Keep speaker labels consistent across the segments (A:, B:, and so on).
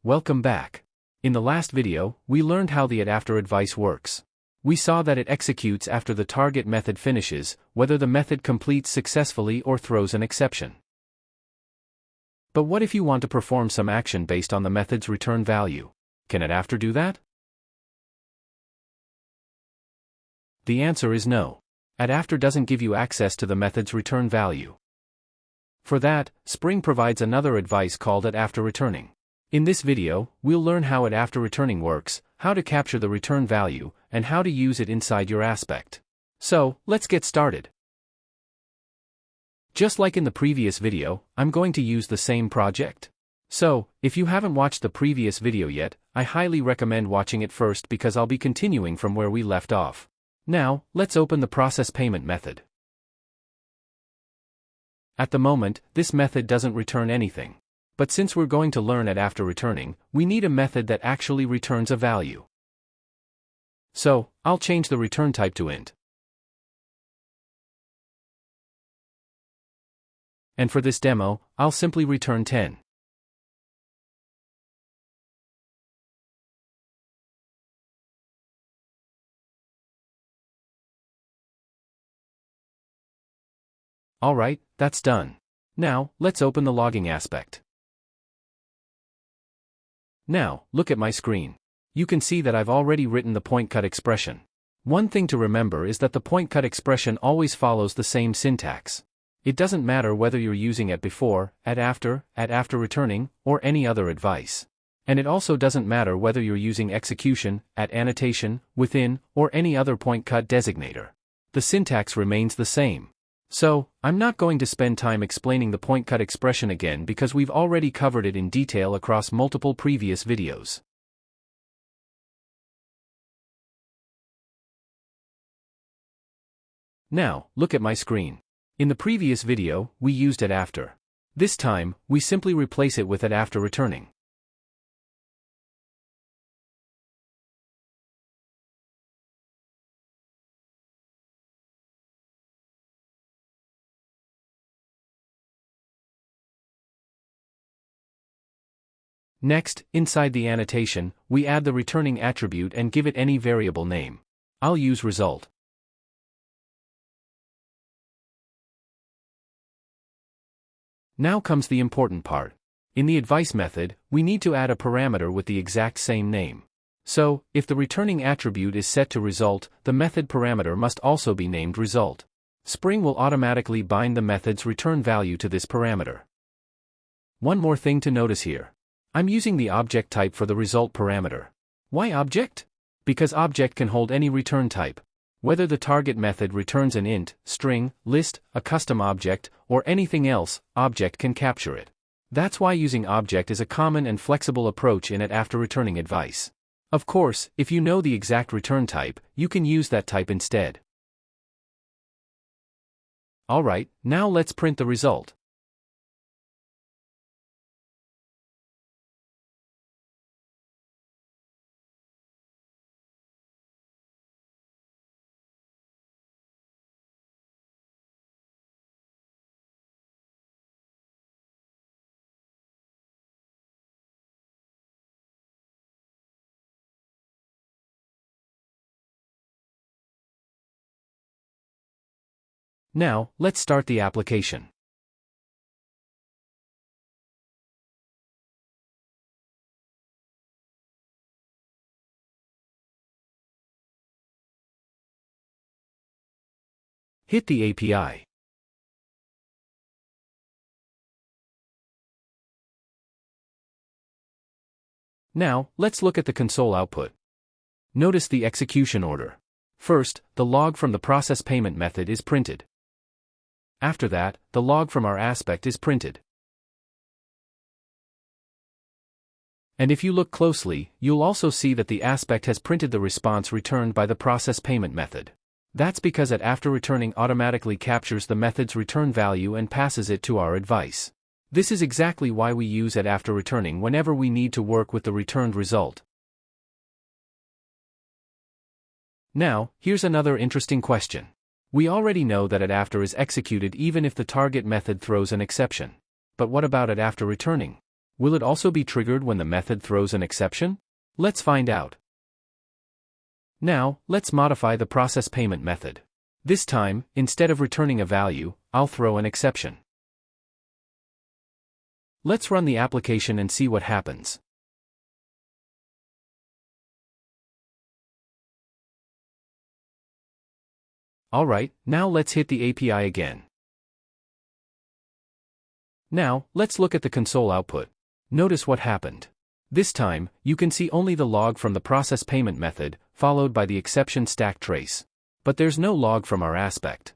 A: Welcome back. In the last video, we learned how the after advice works. We saw that it executes after the target method finishes, whether the method completes successfully or throws an exception. But what if you want to perform some action based on the method's return value? Can after do that? The answer is no. After doesn't give you access to the method's return value. For that, Spring provides another advice called after returning. In this video, we'll learn how after returning works, how to capture the return value, and how to use it inside your Aspect. So, let's get started. Just like in the previous video, I'm going to use the same project. So, if you haven't watched the previous video yet, I highly recommend watching it first because I'll be continuing from where we left off. Now, let's open the process payment method. At the moment, this method doesn't return anything. But since we're going to learn after returning, we need a method that actually returns a value. So, I'll change the return type to int. And for this demo, I'll simply return 10. Alright, that's done. Now, let's open the logging aspect. Now, look at my screen. You can see that I've already written the point cut expression. One thing to remember is that the point cut expression always follows the same syntax. It doesn't matter whether you're using before, after returning, or any other advice. And it also doesn't matter whether you're using execution, annotation, within, or any other point cut designator. The syntax remains the same. So, I'm not going to spend time explaining the point cut expression again because we've already covered it in detail across multiple previous videos. Now, look at my screen. In the previous video, we used after. This time, we simply replace it with after returning. Next, inside the annotation, we add the returning attribute and give it any variable name. I'll use result. Now comes the important part. In the advice method, we need to add a parameter with the exact same name. So, if the returning attribute is set to result, the method parameter must also be named result. Spring will automatically bind the method's return value to this parameter. One more thing to notice here. I'm using the object type for the result parameter. Why object? Because object can hold any return type. Whether the target method returns an int, string, list, a custom object, or anything else, object can capture it. That's why using object is a common and flexible approach in after returning advice. Of course, if you know the exact return type, you can use that type instead. Alright, now let's print the result. Now, let's start the application. Hit the API. Now, let's look at the console output. Notice the execution order. First, the log from the process payment method is printed. After that, the log from our aspect is printed. And if you look closely, you'll also see that the aspect has printed the response returned by the process payment method. That's because after returning automatically captures the method's return value and passes it to our advice. This is exactly why we use after returning whenever we need to work with the returned result. Now, here's another interesting question. We already know that after is executed even if the target method throws an exception. But what about after returning? Will it also be triggered when the method throws an exception? Let's find out. Now, let's modify the process payment method. This time, instead of returning a value, I'll throw an exception. Let's run the application and see what happens. Alright, now let's hit the API again. Now, let's look at the console output. Notice what happened. This time, you can see only the log from the process payment method, followed by the exception stack trace. But there's no log from our aspect.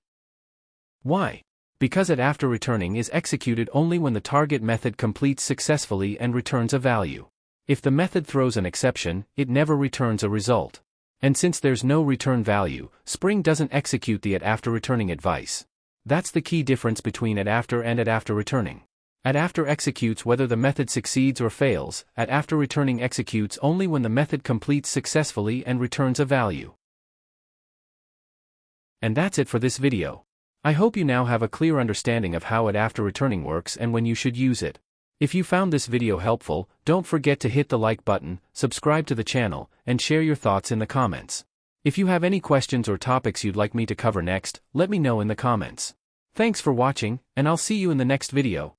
A: Why? Because after returning is executed only when the target method completes successfully and returns a value. If the method throws an exception, it never returns a result. And since there's no return value, Spring doesn't execute the after returning advice. That's the key difference between after and after returning. After executes whether the method succeeds or fails, after returning executes only when the method completes successfully and returns a value. And that's it for this video. I hope you now have a clear understanding of how after returning works and when you should use it. If you found this video helpful, don't forget to hit the like button, subscribe to the channel, and share your thoughts in the comments. If you have any questions or topics you'd like me to cover next, let me know in the comments. Thanks for watching, and I'll see you in the next video.